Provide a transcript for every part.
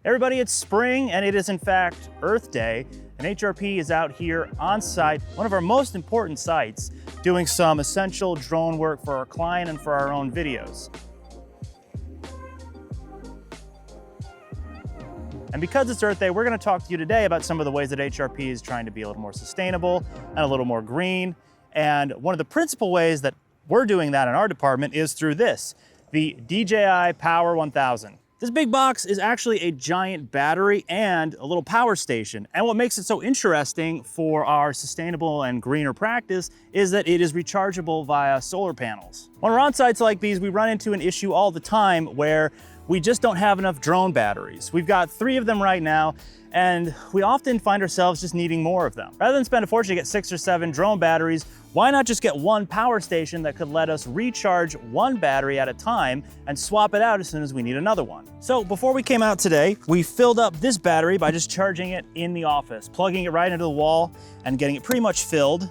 Everybody, it's spring and it is in fact Earth Day, and HRP is out here on site, one of our most important sites, doing some essential drone work for our client and for our own videos. And because it's Earth Day, we're going to talk to you today about some of the ways that HRP is trying to be a little more sustainable and a little more green. And one of the principal ways that we're doing that in our department is through this, the DJI Power 1000. This big box is actually a giant battery and a little power station. And what makes it so interesting for our sustainable and greener practice is that it is rechargeable via solar panels. When we're on sites like these, we run into an issue all the time where we just don't have enough drone batteries. We've got 3 of them right now, and we often find ourselves just needing more of them. Rather than spend a fortune to get 6 or 7 drone batteries, why not just get one power station that could let us recharge one battery at a time and swap it out as soon as we need another one? So before we came out today, we filled up this battery by just charging it in the office, plugging it right into the wall and getting it pretty much filled.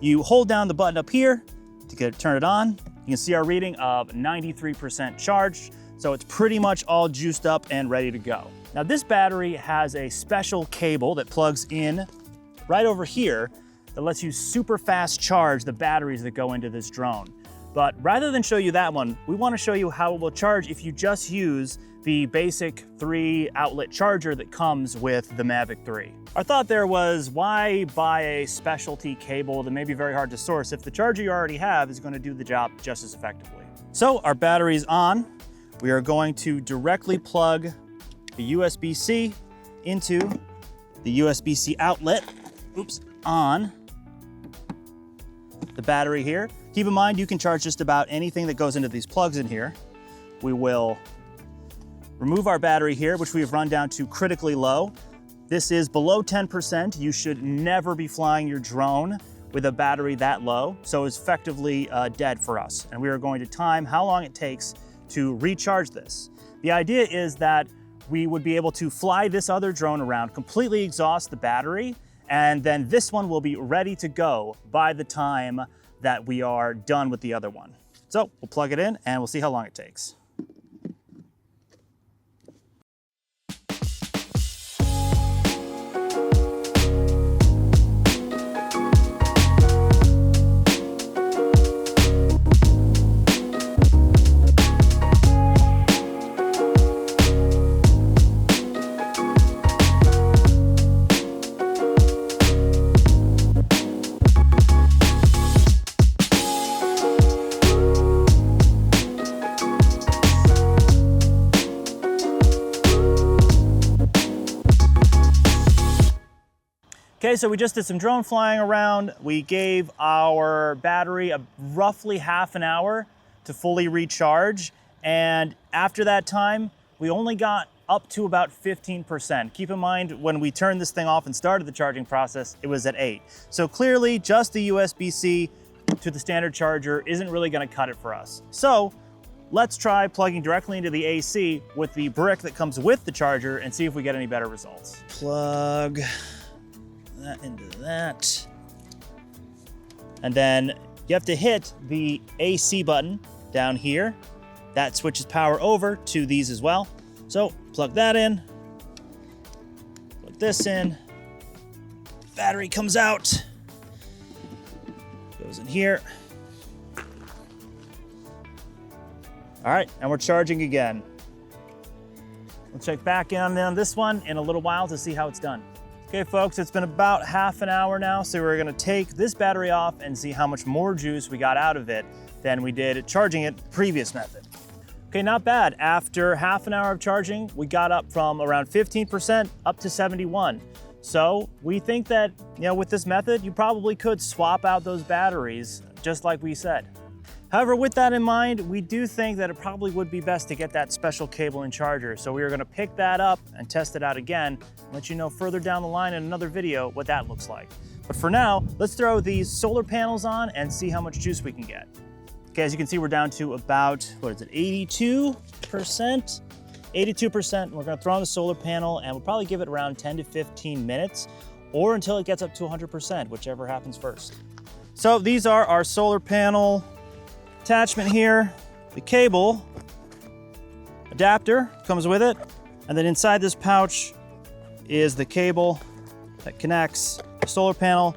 You hold down the button up here to turn it on. You can see our reading of 93% charged. So it's pretty much all juiced up and ready to go. Now this battery has a special cable that plugs in right over here that lets you super fast charge the batteries that go into this drone. But rather than show you that one, we want to show you how it will charge if you just use the basic 3 outlet charger that comes with the Mavic 3. Our thought there was, why buy a specialty cable that may be very hard to source if the charger you already have is going to do the job just as effectively? So our battery's on. We are going to directly plug the USB-C into the USB-C outlet, on the battery here. Keep in mind, you can charge just about anything that goes into these plugs in here. We will remove our battery here, which we have run down to critically low. This is below 10%. You should never be flying your drone with a battery that low, so it's effectively dead for us. And we are going to time how long it takes to recharge this. The idea is that we would be able to fly this other drone around, completely exhaust the battery, and then this one will be ready to go by the time that we are done with the other one. So we'll plug it in and we'll see how long it takes. Okay, so we just did some drone flying around. We gave our battery roughly half an hour to fully recharge. And after that time, we only got up to about 15%. Keep in mind, when we turned this thing off and started the charging process, it was at 8. So clearly just the USB-C to the standard charger isn't really gonna cut it for us. So let's try plugging directly into the AC with the brick that comes with the charger and see if we get any better results. Plug that into that. And then you have to hit the AC button down here. That switches power over to these as well. So plug that in, plug this in, battery comes out, goes in here. All right, and we're charging again. We'll check back in on this one in a little while to see how it's done. Okay folks, it's been about half an hour now, so we're gonna take this battery off and see how much more juice we got out of it than we did charging it the previous method. Okay, not bad. After half an hour of charging, we got up from around 15% up to 71. So we think that, with this method, you probably could swap out those batteries, just like we said. However, with that in mind, we do think that it probably would be best to get that special cable and charger. So we are gonna pick that up and test it out again, and let you know further down the line in another video what that looks like. But for now, let's throw these solar panels on and see how much juice we can get. Okay, as you can see, we're down to about, 82%? 82%. We're gonna throw on the solar panel and we'll probably give it around 10 to 15 minutes or until it gets up to 100%, whichever happens first. So these are our solar panel attachment here. The cable adapter comes with it. And then inside this pouch is the cable that connects the solar panel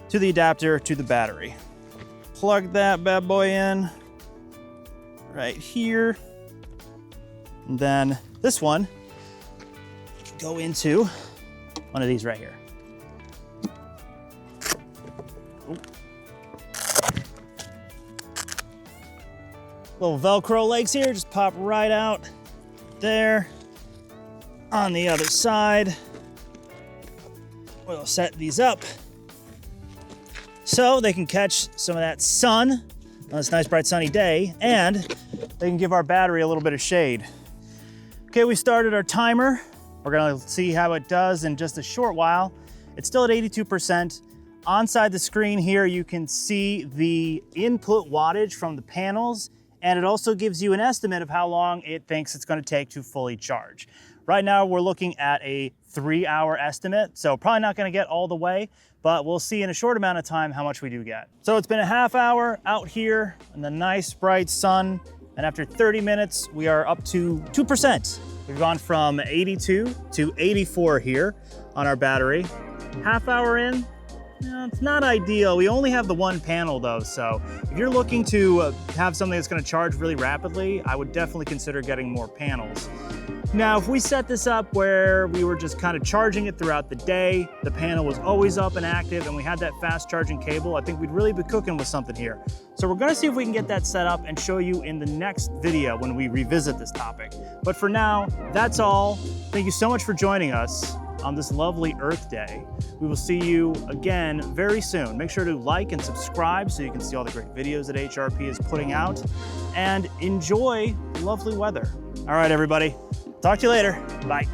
to the adapter to the battery. Plug that bad boy in right here. And then this one can go into one of these right here. Little Velcro legs here, just pop right out there. On the other side, we'll set these up so they can catch some of that sun on this nice bright sunny day, and they can give our battery a little bit of shade. Okay, we started our timer. We're gonna see how it does in just a short while. It's still at 82%. Onside the screen here, you can see the input wattage from the panels, and it also gives you an estimate of how long it thinks it's gonna take to fully charge. Right now, we're looking at a 3-hour estimate, so probably not gonna get all the way, but we'll see in a short amount of time how much we do get. So it's been a half hour out here in the nice bright sun, and after 30 minutes, we are up to 2%. We've gone from 82 to 84 here on our battery. Half hour in, it's not ideal. We only have the one panel though, so if you're looking to have something that's gonna charge really rapidly, I would definitely consider getting more panels. Now, if we set this up where we were just kind of charging it throughout the day, the panel was always up and active, and we had that fast charging cable, I think we'd really be cooking with something here. So we're gonna see if we can get that set up and show you in the next video when we revisit this topic. But for now, that's all. Thank you so much for joining us on this lovely Earth Day. We will see you again very soon. Make sure to like and subscribe so you can see all the great videos that HRP is putting out, and enjoy lovely weather. All right, everybody. Talk to you later. Bye.